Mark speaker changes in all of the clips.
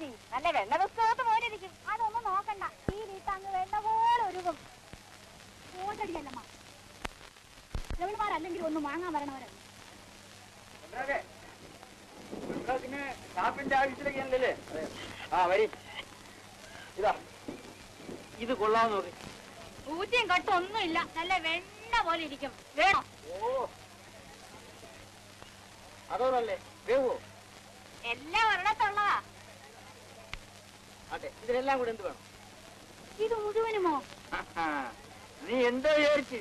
Speaker 1: മതി. നല്ല വെണ്ണ പുസ്തകത്ത് പോലെ ഇരിക്കും. അതൊന്നും നോക്കണ്ട. ഈ വീട്ടങ്ങ് വെണ്ണ പോലെ ഒരുക്കും. ഓട്ടടിയല്ലമ്മ. ജവൾമാരല്ലെങ്കിൽ ഒന്നും വാങ്ങാൻ വരണവരല്ല.
Speaker 2: ആവശ്യത്തിലേക്കല്ലേ? ആ വരി. ഇതാ ഇത് കൊള്ളാൻ നോക്കി.
Speaker 1: ഊറ്റിയും കട്ടും ഒന്നുമില്ല. നല്ല വെണ്ണ പോലെ ഇരിക്കും. വേണോ?
Speaker 2: ഓ അതോടല്ലേ വേവോ?
Speaker 1: എല്ലാം ഒരിടത്തുള്ളതാ.
Speaker 2: അതെ, ഇതിനെല്ലാം കൂടെ എന്ത് വേണം?
Speaker 1: ഇത് മുഴുവനുമോ?
Speaker 2: നീ എന്താ വിചാരിച്ച്?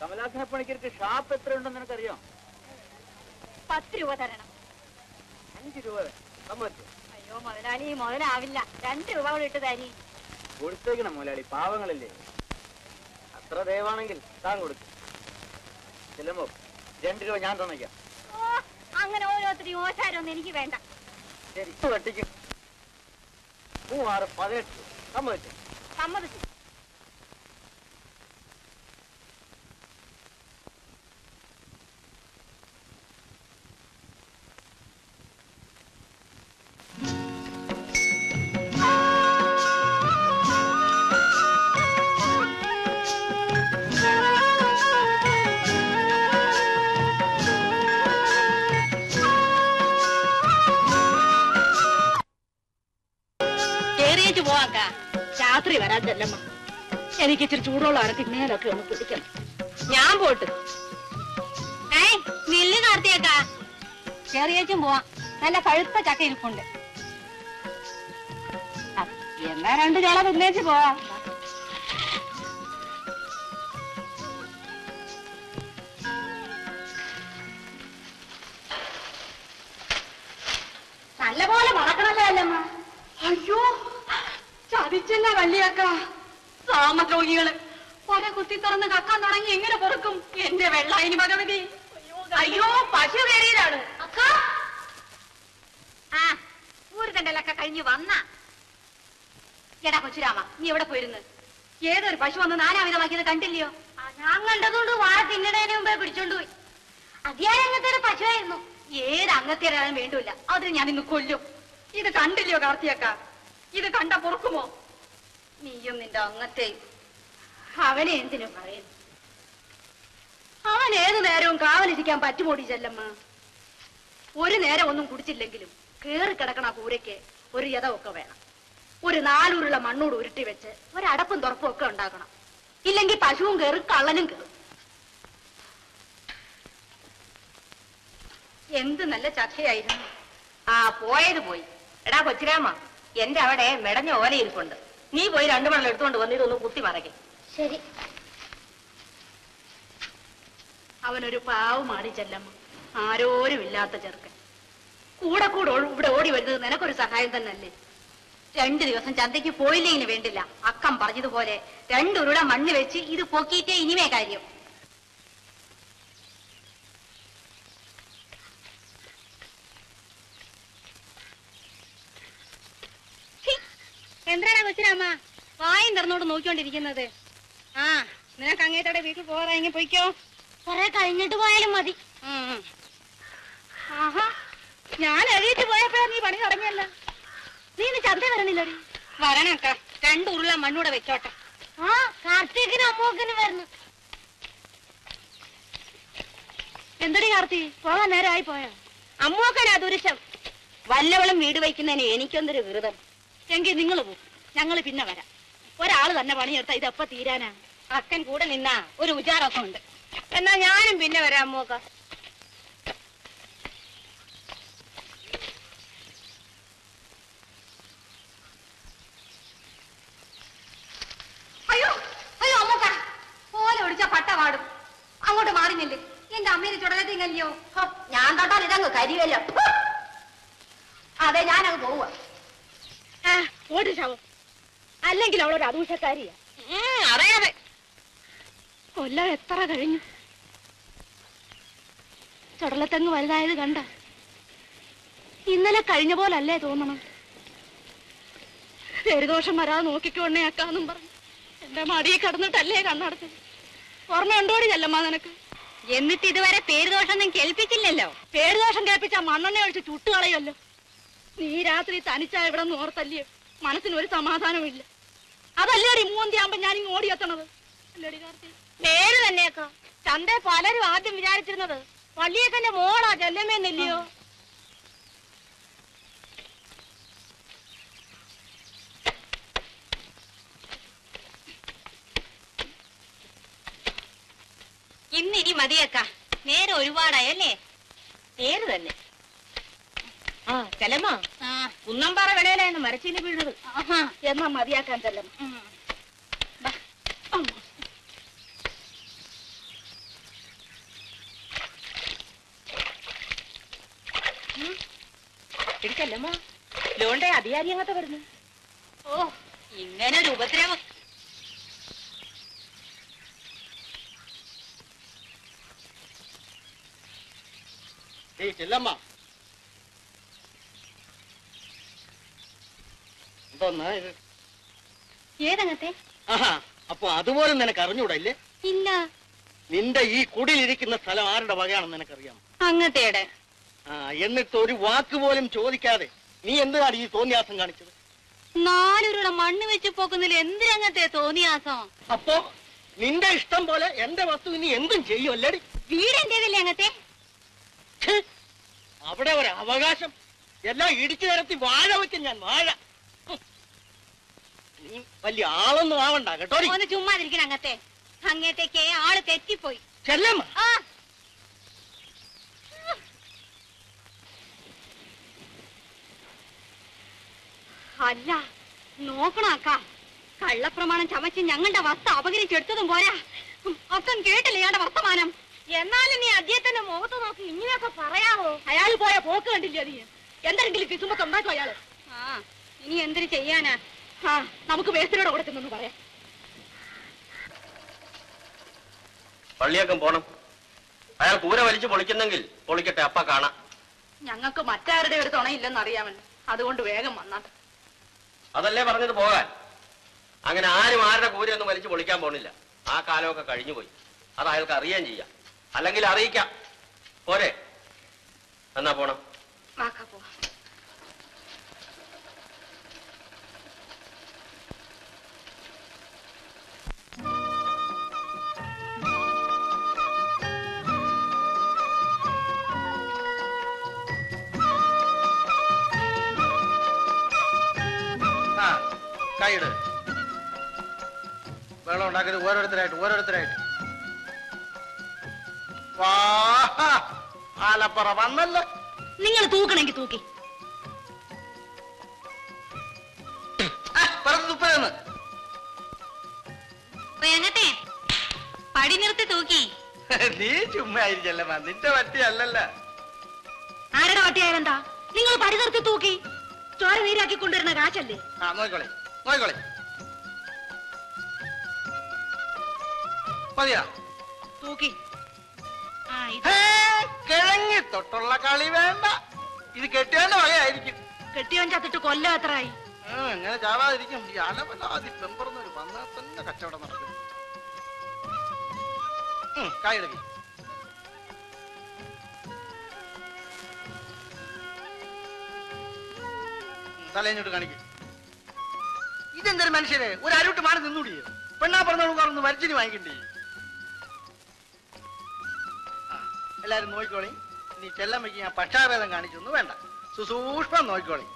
Speaker 2: കമലാസന പണിക്കർക്ക് ഷാപ്പ് എത്ര ഉണ്ടെന്ന് നിനക്കറിയാം?
Speaker 1: 10 രൂപ തരണം.
Speaker 2: 5 രൂപ സമ്മതിച്ചു.
Speaker 1: അയ്യോ മുതലാളി, മുതലാവില്ല. 2 രൂപ കൂടെ ഇട്ട് തരി.
Speaker 2: കൊടുത്തേക്കണം മുതലാളി, പാവങ്ങളല്ലേ. അത്ര ദയവാണെങ്കിൽ താൻ കൊടുക്കും. ചെല്ലുമ്പോ 2 രൂപ ഞാൻ തന്നേക്കാം.
Speaker 1: അങ്ങനെ ഓരോരുത്തരും ഓശാരൊന്നും എനിക്ക് വേണ്ട.
Speaker 2: ശരി, വെട്ടിക്കും. 3, 6, 18 സമ്മതിച്ചു.
Speaker 1: സമ്മതിച്ചു. രാത്രി വരാൻ ചെല്ലമ്മ. എനിക്ക് ഇച്ചിരി ചൂടുള്ള അരത്തി മേലൊക്കെ ഒന്ന് പിടിക്കണം. ഞാൻ പോട്ട്. നെല്ല് കാർത്തിയേക്കാ. ചെറിയേച്ചും പോവാം. നല്ല പഴുത്ത ചക്ക ഇരിപ്പുണ്ട്. എന്നാ 2 ചോള തിന്നേച്ച് പോവാം. നല്ലപോലെ മണക്കണല്ലേ അല്ലമ്മ? അയ്യോ ചതിച്ചല്ല വല്യക്ക. സാമദ്രോഹികള് പല കുത്തി തുറന്ന് കക്കാൻ തുടങ്ങി. എങ്ങനെ പൊറുക്കും എന്റെ വെള്ളായിനി ഭഗവതി? അയ്യോ പശു കയറിയതാണ് അക്ക. ആ ഊരുതണ്ടലൊക്കെ കഴിഞ്ഞു വന്ന. എടാ കൊച്ചുരാമ, നീ എവിടെ പോയിരുന്നു? ഏതൊരു പശു വന്ന് നാനാവിധമാക്കിയത് കണ്ടില്ലയോ? ഞാൻ കണ്ടതുകൊണ്ട് വാഴ തിന്നണേന് മുമ്പേ പിടിച്ചോണ്ട് പോയി. അതിയായ അങ്ങനത്തെ ഒരു പശുവായിരുന്നു. ഏത് അങ്ങത്തേരാനും വേണ്ടൂല. അതിന് ഞാൻ ഇന്ന് കൊല്ലും. ഇത് കണ്ടില്ലയോ കാർത്തിയക്ക? ഇത് കണ്ട പൊറുക്കുമോ? നീയും നിന്റെ അങ്ങത്തെ. അവനെ എന്തിനു പറയുന്നു? അവൻ ഏതു നേരവും കാവലിരിക്കാൻ പറ്റുമോടി ചെല്ലമ്മ? ഒരു നേരം ഒന്നും കുടിച്ചില്ലെങ്കിലും കേറി കിടക്കണ കൂരയ്ക്ക് ഒരു യഥമൊക്കെ വേണം. ഒരു 4 ഉരുള മണ്ണോട് ഉരുട്ടി വെച്ച് ഒരടപ്പും തുറപ്പും ഒക്കെ ഉണ്ടാക്കണം. ഇല്ലെങ്കിൽ പശുവും കയറും, കള്ളനും കയറും. എന്ത് നല്ല ചക്കയായിരുന്നു.
Speaker 3: ആ പോയത് പോയി. എടാ കൊച്ചുരാമ, എന്റെ അവിടെ മെടഞ്ഞ ഓല ഇരിപ്പുണ്ട്. നീ പോയി 2 മണം എടുത്തുകൊണ്ട് വന്ന് ഇതൊന്ന് കുത്തി മറയ്ക്കും.
Speaker 1: ശരി. അവനൊരു പാവമാടി ചെല്ലമ്മ. ആരോരും ഇല്ലാത്ത ചെറുക്കൻ. കൂടെ ഇവിടെ ഓടി വരുന്നത് നിനക്കൊരു സഹായം തന്നെയല്ലേ? 2 ദിവസം ചന്തയ്ക്ക് പോയില്ലേന് വേണ്ടില്ല. അക്കം പറഞ്ഞതുപോലെ 2 ഉരുള മണ്ണ് വെച്ച് ഇത് പൊക്കിയിട്ടേ ഇനിമേ കാര്യം. എന്താണ് കൊച്ചുരാമ വായും തുറന്നോട് നോക്കിക്കൊണ്ടിരിക്കുന്നത്? ആ നിനക്ക് അങ്ങേത്തോടെ വീട്ടിൽ പോകാതെ ഇങ്ങനെ പൊയ്ക്കോ. കുറെ കഴിഞ്ഞിട്ട് പോയാലും മതി. ആഹാ, ഞാൻ എഴുതിട്ട് പോയപ്പോഴാ നീ പണി തുടങ്ങിയല്ല. നീ ഇന്ന് ചന്ത വരണില്ലടി? വരണക്ക. 2 ഉരുള മണ്ണൂടെ വെച്ചോട്ടെ. ആ കാർത്തികനും അമ്മൂക്കനും വരുന്നു. എന്തടി കാർത്തി, പോകാൻ നേരമായി പോയോ?
Speaker 3: അമ്മൂക്കനാ ദുരുശം. വല്ലവളും വീട് വയ്ക്കുന്നതിന് എനിക്കൊന്നൊരു വിരുദം.
Speaker 1: എങ്കിൽ നിങ്ങൾ പോകും, ഞങ്ങൾ പിന്നെ വരാം. ഒരാള് തന്നെ പണിയെടുത്താ ഇതെപ്പ തീരാനാ?
Speaker 3: അക്കൻ കൂടെ നിന്നാ ഒരു ഉചാറൊക്കെ ഉണ്ട്. എന്നാ ഞാനും പിന്നെ വരാം അമ്മൂക്ക.
Speaker 1: അയ്യോ അയ്യോ അമ്മൂക്ക, പോലെ ഒടിച്ച പട്ട പാടും. അങ്ങോട്ട് മാറിഞ്ഞില്ലേ? എന്റെ അമ്മേനെ ചുടലത്തിങ്ങല്ലയോ?
Speaker 3: ഞാൻ തൊട്ടാൽ ഇതങ്ങ് കരിയല്ലോ. അതെ, ഞാനങ്ങ് പോവുക.
Speaker 1: ഓടി ശവം. അല്ലെങ്കിൽ അവളൊരു അദൂഷക്കാരിയാ.
Speaker 3: അറിയാതെ
Speaker 1: കൊല്ലം എത്ര കഴിഞ്ഞു. ചുടലത്തെങ്ങ് വലുതായത് കണ്ട. ഇന്നലെ കഴിഞ്ഞ പോലല്ലേ തോന്നണം. പേരുദോഷം വരാതെ നോക്കിക്കോണേ അക്കാന്നും പറഞ്ഞു എന്റെ മടിയെ കിടന്നിട്ടല്ലേ കണ്ണടച്ചത്. ഓർമ്മയുണ്ടോടി ചെല്ലമ്മ നിനക്ക്?
Speaker 3: എന്നിട്ട് ഇതുവരെ പേരുദോഷം കേൾപ്പിച്ചില്ലല്ലോ.
Speaker 1: പേരുദോഷം കേൾപ്പിച്ച മണ്ണെണ്ണ ഒഴിച്ച് ചുട്ടുകളയല്ലോ. നീ രാത്രി തനിച്ചാ ഇവിടെ നിന്ന് ഓർത്തല്ലേ മനസ്സിനൊരു സമാധാനമില്ല. അതല്ലേടി മൂന്തിയാകുമ്പോ ഞാൻ ഇങ്ങ് ഓടിയെത്തണത്. നേര് തന്നെയൊക്കെ ചന്ത പലരും ആദ്യം വിചാരിച്ചിരുന്നത് വള്ളിയേക്കന്റെ മോളാ ചെല്ലമ്മേന്നില്ലയോ.
Speaker 3: ഇന്നിനി മതിയേക്ക, നേരെ ഒരുപാടായല്ലേ? നേര് തന്നെ. ആ ചെല്ലമ്മ, കുന്നമ്പാറ വിളയിലായിരുന്നു മരച്ചീനി വീഴുന്നത്.
Speaker 1: എന്നാ മതിയാക്കാൻ ചെല്ലമ്മ.
Speaker 3: ചെല്ലമ്മ, ലോണ്ടെ അധികാരി അങ്ങത്തെ വരുന്നു. ഓ, ഇങ്ങനൊരു ഉപദ്രവം.
Speaker 2: ചെല്ലമ്മ, എന്തോന്നാ ഇത്?
Speaker 3: ഏതങ്ങത്തെ?
Speaker 2: ആഹാ, അപ്പൊ അതുപോലെ നിനക്ക് അറിഞ്ഞൂടല്ലേ?
Speaker 3: ഇല്ല.
Speaker 2: നിന്റെ ഈ കുടിലിരിക്കുന്ന സ്ഥലം ആരുടെ വകയാണെന്ന് നിനക്കറിയാം?
Speaker 3: അങ്ങത്തേടെ.
Speaker 2: എന്നിട്ട് ഒരു വാക്ക് പോലും ചോദിക്കാതെ നീ എന്തിനാണ് ഈ തോന്നിയാസം കാണിച്ചത്?
Speaker 3: 4 രൂപ മണ്ണ് വെച്ച് പോക്കുന്നതിൽ എന്തിനങ്ങത്തെ തോന്നിയാസം?
Speaker 2: അപ്പോ നിന്റെ ഇഷ്ടം പോലെ എന്റെ വസ്തു നീ എന്തും ചെയ്യും അല്ലേടി?
Speaker 3: വീട് എന്റേതല്ലേ അങ്ങത്തെ?
Speaker 2: അവിടെ ഒരു അവകാശം എല്ലാം ഇടിച്ചു നിരത്തി വാഴ വെക്കും ഞാൻ, വാഴ. നീ വലിയ ആളൊന്നും ആവണ്ട കേട്ടോ.
Speaker 3: ഒന്ന് ചുമ്മാതിരിക്കണം അങ്ങത്തെ. അങ്ങത്തേക്ക് ആള് തെറ്റിപ്പോയി.
Speaker 2: ചെല്ലമ്മ,
Speaker 1: അല്ല നോക്കണക്ക, കള്ളപ്രമാണം ചമച്ച് ഞങ്ങളുടെ വസ്തു അപകരിച്ചെടുത്തതും പോരാ, അക്കം കേട്ടില്ല ഇയാളുടെ വർത്തമാനം.
Speaker 3: എന്നാലും നീ അദ്ദേഹത്തിന്റെ മുഖത്ത് നോക്കി ഇങ്ങനെയൊക്കെ പറയാമോ?
Speaker 1: അയാൾ പോയ പോക്ക് കണ്ടില്ല നീ? എന്തെങ്കിലും കിസുമ്പൊക്കെ ഉണ്ടാക്കും അയാള്.
Speaker 3: ഇനി എന്തിനു ചെയ്യാനാ?
Speaker 1: നമുക്ക് വേസ്റ്റിനോട് കൊടുക്കുന്നു പറയാം.
Speaker 4: പള്ളിയേക്കം പോണം. അയാൾ കൂര വലിച്ചു പൊളിക്കുന്നെങ്കിൽ പൊളിക്കട്ടെ, അപ്പ കാണാം.
Speaker 1: ഞങ്ങൾക്ക് മറ്റാരുടെ ഒരു തുണയില്ലെന്ന് അറിയാമല്ലോ, അതുകൊണ്ട് വേഗം വന്നാട്ടെ.
Speaker 4: അതല്ലേ പറഞ്ഞത് പോകാൻ. അങ്ങനെ ആരും ആരുടെ കൂരയൊന്നും വലിച്ചു പൊളിക്കാൻ പോണില്ല. ആ കാലമൊക്കെ കഴിഞ്ഞു പോയി. അത് അയാൾക്ക് അറിയാൻ ചെയ്യാം, അല്ലെങ്കിൽ അറിയിക്കാം. പോരെ? എന്നാ പോണം.
Speaker 1: വാക്കാ പോ.
Speaker 2: കൈയിട്. വെള്ളം ഉണ്ടാക്കിയത് ഓരോരുത്തരായിട്ട്. ആലപ്പുറ വന്നല്ലോ.
Speaker 1: നിങ്ങൾ തൂക്കണമെങ്കിൽ തൂക്കി.
Speaker 2: തുപ്പലെന്ന്
Speaker 3: പടി നിർത്തി തൂക്കി.
Speaker 2: നീ ചുമ്മാ ആയിരിക്കല്ലേ, നിന്റെ വട്ടി അല്ലല്ല.
Speaker 1: ആരുടെ വട്ടിയായാലെന്താ? നിങ്ങൾ പടി നിർത്തി തൂക്കി. ചോര നീരാക്കി കൊണ്ടുവരുന്ന കാശല്ലേ?
Speaker 2: നോക്കോളെ മതിയാ
Speaker 1: തൂക്കി.
Speaker 2: കിഴങ്ങി തൊട്ടുള്ള കളി വേണ്ട. ഇത് കെട്ടിയോന്റെ വകയായിരിക്കും.
Speaker 1: കെട്ടിയോൻ ചത്തിട്ട് കൊല്ലം എത്രയായി?
Speaker 2: എങ്ങനെ ചാവാതിരിക്കും? ഈ അലവലാതി പെമ്പറന്നൊരു വന്നാൽ തന്നെ കച്ചവടം നടക്കും. കായെടുക്കി. തലേഞ്ഞോട്ട് കാണിക്കും. ഇതെന്തൊരു മനുഷ്യരെ, ഒരു അരുട്ട് മാറി നിന്നൂടിയോ? പെണ്ണാ പറഞ്ഞോളൂ മരിച്ചിന് വാങ്ങിക്കണ്ടേ? എല്ലാരും നോക്കിക്കോളി. നീ ചെല്ലമ്മയ്ക്ക് ഞാൻ പക്ഷാഭേദം കാണിച്ചൊന്നും വേണ്ട, സുസൂക്ഷ്മം നോക്കിക്കോളി.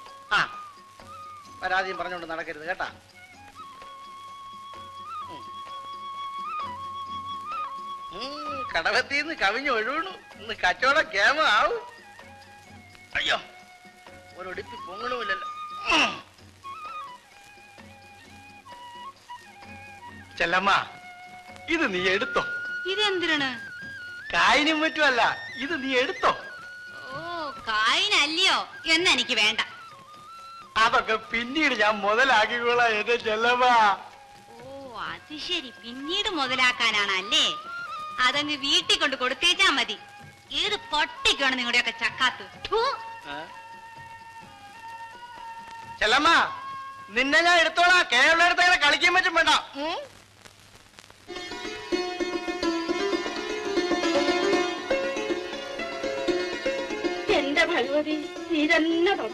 Speaker 2: പരാതിയും പറഞ്ഞോണ്ട് നടക്കരുത് കേട്ടാ. കടവത്തിന്ന് കവിഞ്ഞ് ഒഴുകണു. ഇന്ന് കച്ചവടം കേമ ആവും. അയ്യോ, ഒരൊടിപ്പി പൊങ്ങണമില്ലല്ലോ. ചെല്ലമ്മ, ഇത് നീ എടുത്തോ.
Speaker 3: ഇതെന്തിനാണ്?
Speaker 2: കായിനും പറ്റുമല്ല, ഇത് നീ എടുത്തോ.
Speaker 3: ഓ, കായിനല്ലയോ? എന്നെനിക്ക് വേണ്ട.
Speaker 2: അതൊക്കെ പിന്നീട് ഞാൻ മുതലാക്കിക്കോളാം എന്റെ ചെല്ലമ്മ.
Speaker 3: ഓ, അത് ശരി, പിന്നീട് മുതലാക്കാനാണല്ലേ? അതങ്ങ് വീട്ടിൽ കൊണ്ട് കൊടുത്തേച്ചാ മതി. ഏത് പൊട്ടിക്കാണ് നിങ്ങളുടെയൊക്കെ ചക്കാത്ത്.
Speaker 2: ചെല്ലമ്മ, നിന്നെ ഞാൻ എടുത്തോളാം. കേരള എടുത്തങ്ങനെ കളിക്കാൻ പറ്റും വേണ്ട.
Speaker 1: എന്റെ ഭഗവതി, നീ തന്നെ തൊട.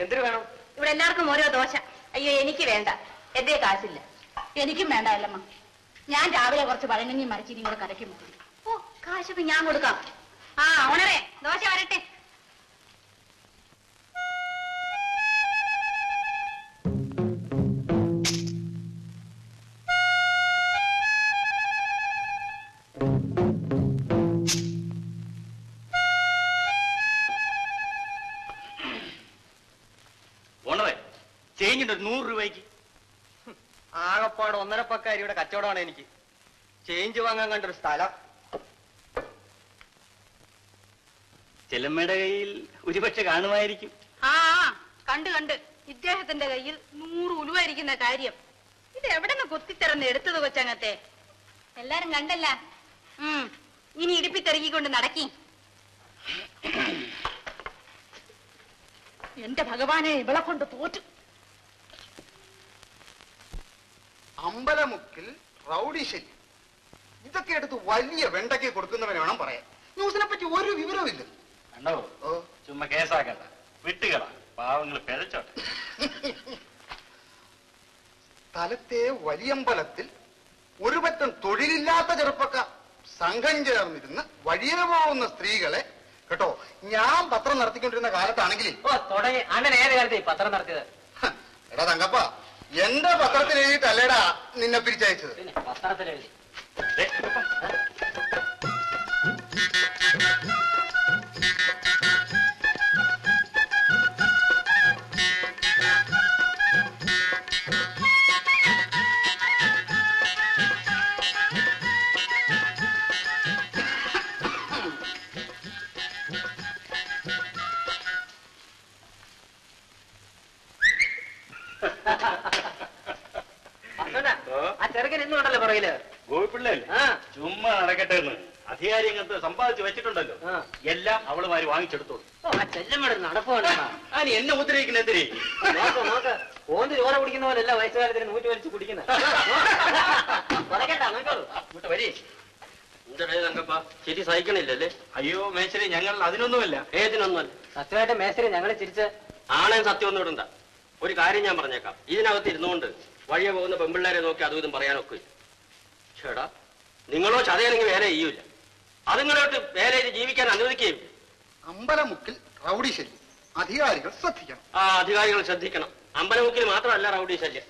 Speaker 2: എന്തിനു വേണം?
Speaker 3: ഇവിടെ എല്ലാവർക്കും ഓരോ ദോശ.
Speaker 1: അയ്യോ എനിക്ക് വേണ്ട, എന്റെ കാശില്ല. എനിക്കും വേണ്ട അല്ലമ്മ. ഞാൻ രാവിലെ കുറച്ച് പഴങ്കഞ്ഞിയും മരച്ചിരിയും കൂടെ കരയ്ക്കും. ഓ, കാശൊക്കെ ഞാൻ കൊടുക്കാം.
Speaker 3: ആ ഓണറേ, ദോശ വരട്ടെ.
Speaker 4: ഓണറേ, ചേഞ്ചിന്റെ 100 രൂപയ്ക്ക്.
Speaker 2: ആകപ്പാട് 1.5 പക്കാരിയുടെ കച്ചവടമാണ് എനിക്ക്. ചേഞ്ച് വാങ്ങാൻ കണ്ടൊരു സ്ഥലം.
Speaker 4: ചെല്ലമ്മയുടെ കയ്യിൽ ഒരുപക്ഷെ കാണുമായിരിക്കും.
Speaker 1: ആ കണ്ട് കണ്ട് ഇദ്ദേഹത്തിന്റെ കയ്യിൽ 100 ഉലുവായിരിക്കുന്ന കാര്യം. ഇത് എവിടെ നിന്ന് കുത്തിത്തിറന്ന് എടുത്തത് കൊച്ചങ്ങത്തെ?
Speaker 3: എല്ലാരും കണ്ടല്ല. ഇനി ഇടുപ്പിത്തെറുകിക്കൊണ്ട് നടക്കി.
Speaker 1: എന്റെ ഭഗവാനെ, ഇവളെ കൊണ്ട് തോറ്റു.
Speaker 5: അമ്പലമുക്കിൽ റൗഡി ശല്യം. ഇതൊക്കെ എടുത്ത് വലിയ വെണ്ടയ്ക്ക് കൊടുക്കുന്നവനെ വേണം പറയാൻ. ന്യൂസിനെ പറ്റി ഒരു വിവരവും ഇല്ല.
Speaker 4: കണ്ടോ, ചുമ്മാ കേസാക്കണ്ട, വിട്ടുകള, പാവങ്ങൾ പിഴച്ചോട്ടെ.
Speaker 5: സ്ഥലത്തെ വലിയമ്പലത്തിൽ ഒരു പറ്റം തൊഴിലില്ലാത്ത ചെറുപ്പക്കാർ സംഘം ചേർന്നിരുന്ന് വഴിയെ പോകുന്ന സ്ത്രീകളെ കേട്ടോ. ഞാൻ പത്രം നടത്തിക്കൊണ്ടിരുന്ന കാലത്താണെങ്കിൽ
Speaker 2: തുടങ്ങി. അണ്ണൻ ഏത് കാലത്ത് പത്രം നടത്തിയത്?
Speaker 5: എടാ തങ്കപ്പ, എന്റെ പത്രത്തിൽ എഴുതിയിട്ടല്ലേടാ നിന്നെ പിരിച്ചയച്ചത്.
Speaker 2: പത്രത്തിൽ എഴുതി. ആ ചെറുക്കൻ ഇന്നുണ്ടല്ലോ പുറകില്.
Speaker 4: ഗോപിപ്പിള്ളല്ലേ? ചുമ്മാ നടക്കട്ടെ എന്ന് അധികാരി അങ്ങനത്തെ സമ്പാദിച്ചു വെച്ചിട്ടുണ്ടല്ലോ. എല്ലാം അവളുമാര് വാങ്ങിച്ചെടുത്തോളൂ.
Speaker 2: ആ ചെല്ലമ്മയുടെ നടപ്പ് കണ്ടാ.
Speaker 4: അതിന് എന്നെ ഉപദ്രവിക്കുന്ന എന്തിനേ?
Speaker 2: നോക്ക് ഓന്ത് ചോര കുടിക്കുന്ന പോലെയല്ല വയസ്സുകാലത്തിന് 100 വലിച്ച് കുടിക്കുന്നത്.
Speaker 4: ഇങ്ങോട്ട് വരി. ശരി സഹിക്കണില്ലല്ലേ? അയ്യോ മേശരി, ഞങ്ങൾ അതിനൊന്നുമല്ല. ഏതിനൊന്നുമല്ല.
Speaker 2: സത്യമായിട്ട് മേശരി ഞങ്ങളെ ചിരിച്ച്
Speaker 4: ആണേം സത്യമൊന്നും ഇടണ്ട. ഒരു കാര്യം ഞാൻ പറഞ്ഞേക്കാം. ഇതിനകത്ത് ഇരുന്നുകൊണ്ട് വഴിയെ പോകുന്ന പെമ്പിള്ളേരെ നോക്കി അതും ഇതും പറയാനൊക്കെ. ചേടാ, നിങ്ങളോ ചതയാണെങ്കിൽ വേല ചെയ്യൂല. അതുങ്ങളോട്ട് വേല ചെയ്ത് ജീവിക്കാൻ അനുവദിക്കുകയും.
Speaker 5: അമ്പലമുക്കിൽ റൗഡി ശല്യം, അധികാരികൾ ശ്രദ്ധിക്കണം.
Speaker 4: ആ അധികാരികൾ ശ്രദ്ധിക്കണം. അമ്പലമുക്കിൽ മാത്രമല്ല റൗഡി ശല്യം.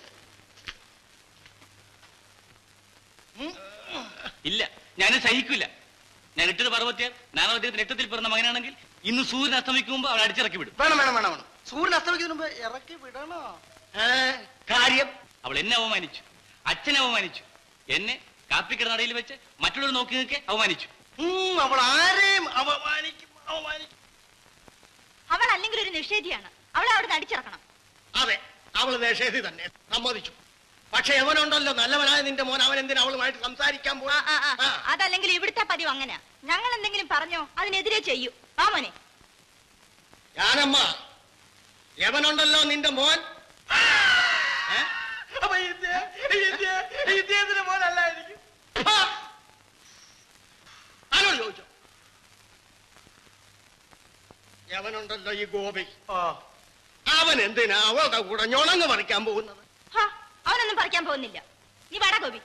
Speaker 6: ഇല്ല, ഞാൻ സഹിക്കില്ല. ഞാൻ ഇട്ടത് പർവ്വത്യാൽ നാനോ അദ്ദേഹത്തിന് എട്ടത്തിൽ പിറന്ന മകനാണെങ്കിൽ ഇന്ന് സൂര്യൻ അസ്തമിക്കുമ്പോ അവൻ അടിച്ചിറക്കി വിടും.
Speaker 5: വേണം വേണം വേണം വേണം. സൂര്യൻ അസ്തമിക്കുന്നതിന് മുമ്പ് ഇറക്കി വിടണോ?
Speaker 6: കാര്യം അവൾ എന്നെ അവമാനിച്ചു, അച്ഛനെ അവമാനിച്ചു, എന്നെ കാപ്പിക്കട നടയിൽ വെച്ച് മറ്റുള്ളവർ നോക്കി നിൽക്കെ അവമാനിച്ചു.
Speaker 5: അവൾ ആരെയും അവമാനിക്കും അവമാനിക്കും.
Speaker 3: അവൾ അല്ലെങ്കിൽ ഒരു നിഷേധിയാണ്. അവളെ അവിടെ അടിച്ചിറക്കണം.
Speaker 7: അതെ, അവള് നിഷേധി തന്നെ, സമ്മതിച്ചു. പക്ഷെ എവനുണ്ടല്ലോ നല്ലവനായ നിന്റെ മോൻ, അവൻ എന്തിനാ അവളുമായിട്ട് സംസാരിക്കാൻ പോയി?
Speaker 3: അതല്ലെങ്കിൽ ഇവിടുത്തെ പതിവ് അങ്ങനെയാ. ഞങ്ങൾ എന്തെങ്കിലും പറഞ്ഞോ അതിനെതിരെ ചെയ്യൂ. ആ മോനെ,
Speaker 7: ഞാനമ്മ എവനുണ്ടല്ലോ നിന്റെ മോൻ, മോനല്ലായിരിക്കും. ആരോട് ചോദിച്ചോ? എവനുണ്ടല്ലോ ഈ ഗോപി, അവൻ എന്തിനാ അവളുടെ കൂടെ ഞൊണങ്ങ് പറിക്കാൻ പോകുന്നത്?
Speaker 3: അവനൊന്നും പറിക്കാൻ പോകുന്നില്ല. നീ വട ഗോപി.